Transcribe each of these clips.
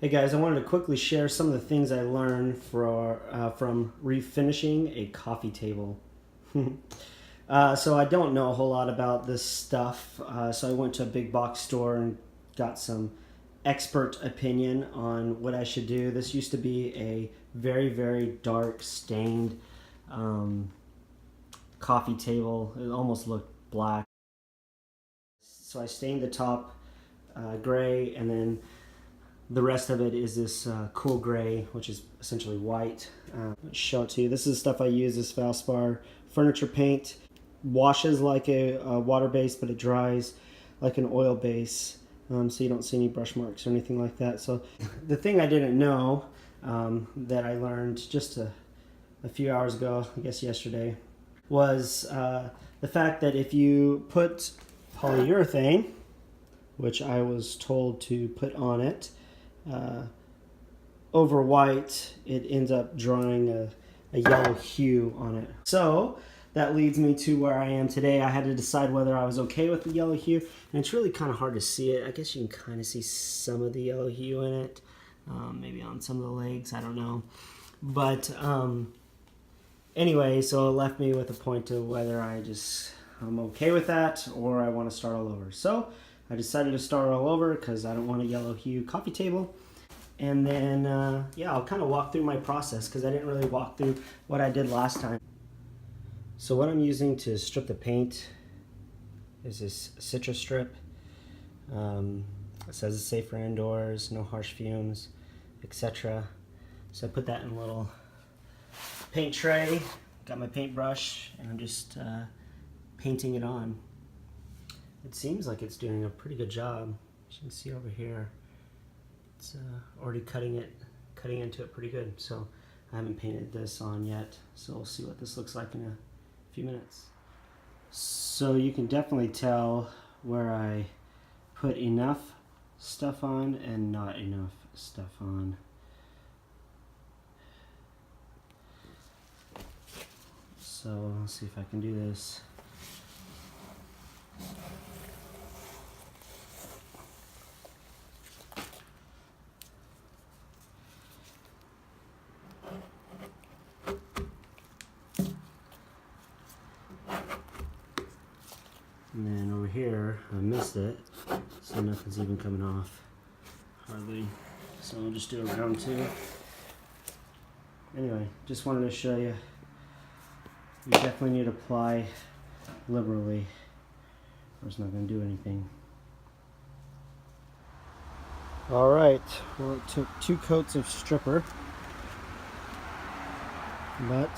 Hey guys, I wanted to quickly share some of the things I learned from refinishing a coffee table. So I don't know a whole lot about this stuff, so I went to a big box store and got some expert opinion on what I should do. This used to be a very, very dark stained coffee table. It almost looked black. So I stained the top gray, and then the rest of it is this cool gray, which is essentially white. I'll show it to you. This is the stuff I use, this Valspar furniture paint. Washes like a water base, but it dries like an oil base, so you don't see any brush marks or anything like that. So the thing I didn't know that I learned just a few hours ago, I guess yesterday, was the fact that if you put polyurethane, which I was told to put on it, over white, it ends up drawing a yellow hue on it. So that leads me to where I am today. I had to decide whether I was okay with the yellow hue, and it's really kind of hard to see it. I guess you can kind of see some of the yellow hue in it, maybe on some of the legs, I don't know. But anyway, so it left me with a point of whether I'm okay with that or I want to start all over. So I decided to start all over because I don't want a yellow hue coffee table. And then, yeah, I'll kind of walk through my process because I didn't really walk through what I did last time. So what I'm using to strip the paint is this citrus strip. It says it's safe for indoors, no harsh fumes, etc. So I put that in a little paint tray, got my paintbrush, and I'm just painting it on. It seems like it's doing a pretty good job. As you can see over here, it's already cutting into it pretty good. So I haven't painted this on yet, so we'll see what this looks like in a few minutes. So you can definitely tell where I put enough stuff on and not enough stuff on. So let's see if I can do this. And then over here, I missed it, so nothing's even coming off, hardly. So I'll just do a round two. Anyway, just wanted to show you, you definitely need to apply liberally, or it's not going to do anything. Alright, well, it took 2 coats of stripper, but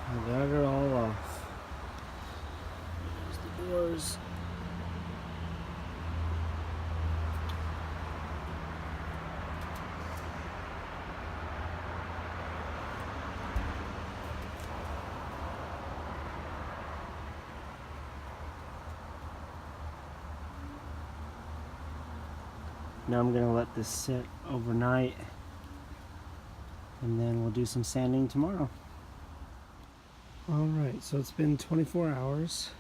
I got it all off. Doors. Now I'm going to let this sit overnight, and then we'll do some sanding tomorrow. Alright, so it's been 24 hours.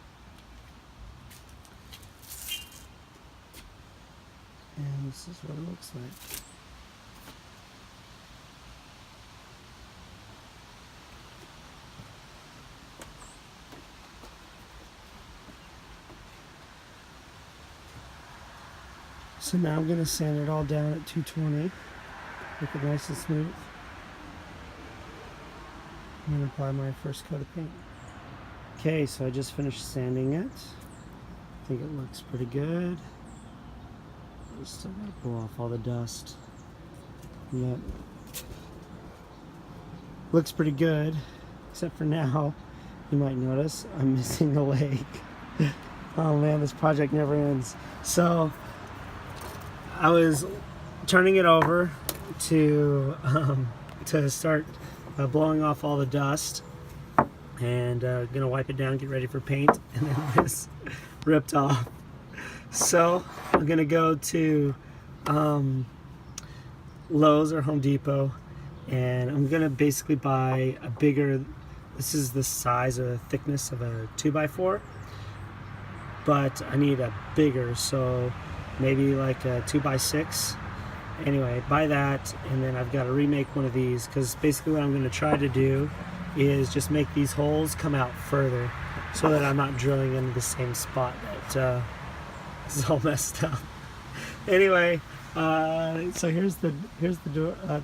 And this is what it looks like. So now I'm going to sand it all down at 220, make it nice and smooth, and then apply my first coat of paint. Okay, so I just finished sanding it. I think it looks pretty good. Still gotta pull off all the dust. But looks pretty good, except for now, you might notice I'm missing the leg. Oh man, this project never ends. So I was turning it over to start blowing off all the dust, and gonna wipe it down, get ready for paint, and then this ripped off. So I'm gonna go to Lowe's or Home Depot, and I'm gonna basically buy a bigger, this is the size or the thickness of a 2x4, but I need a bigger, so maybe like a 2x6, Anyway, buy that, and then I've got to remake one of these, because basically what I'm going to try to do is just make these holes come out further so that I'm not drilling into the same spot that is all messed up. Anyway, so here's the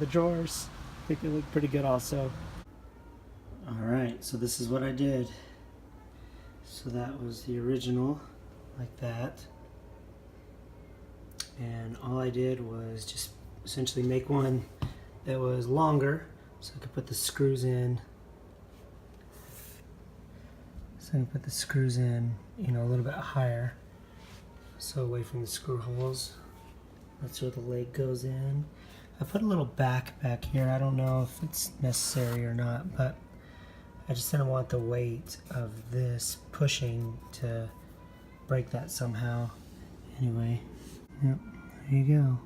drawers. I think they look pretty good also. Alright, so this is what I did. So that was the original, like that. And all I did was just essentially make one that was longer, so I could put the screws in. So I can put the screws in, you know, a little bit higher, so away from the screw holes. That's where the leg goes in. I put a little back here. I don't know if it's necessary or not, but I just didn't want the weight of this pushing to break that somehow. Anyway, yep, there you go.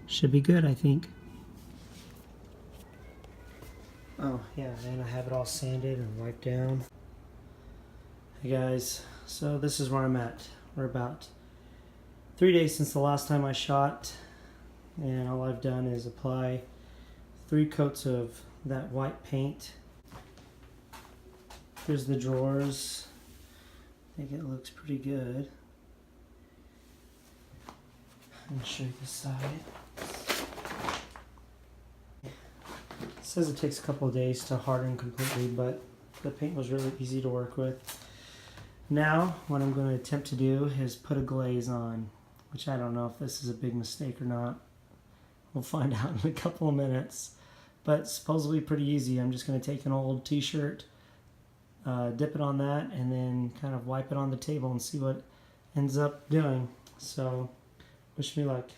Should be good, I think. Oh yeah, and I have it all sanded and wiped down. Hey guys, so this is where I'm at. We're about 3 days since the last time I shot, and all I've done is apply 3 coats of that white paint. Here's the drawers. I think it looks pretty good. I'll show you the side. It says it takes a couple of days to harden completely, but the paint was really easy to work with. Now, what I'm going to attempt to do is put a glaze on, which I don't know if this is a big mistake or not. We'll find out in a couple of minutes. But it's supposedly pretty easy. I'm just going to take an old t-shirt, dip it on that, and then kind of wipe it on the table and see what ends up doing. So, wish me luck.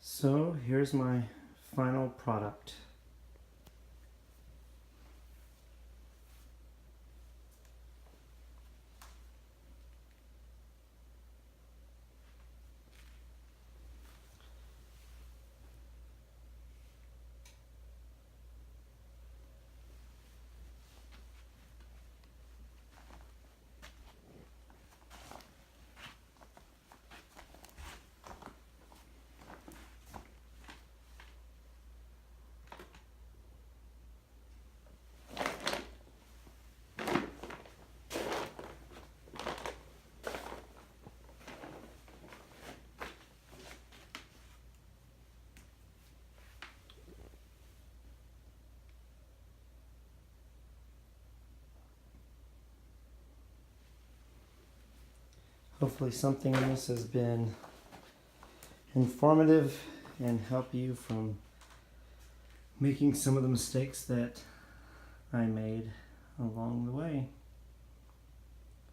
So, here's my final product. Hopefully something in this has been informative and help you from making some of the mistakes that I made along the way.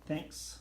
Thanks.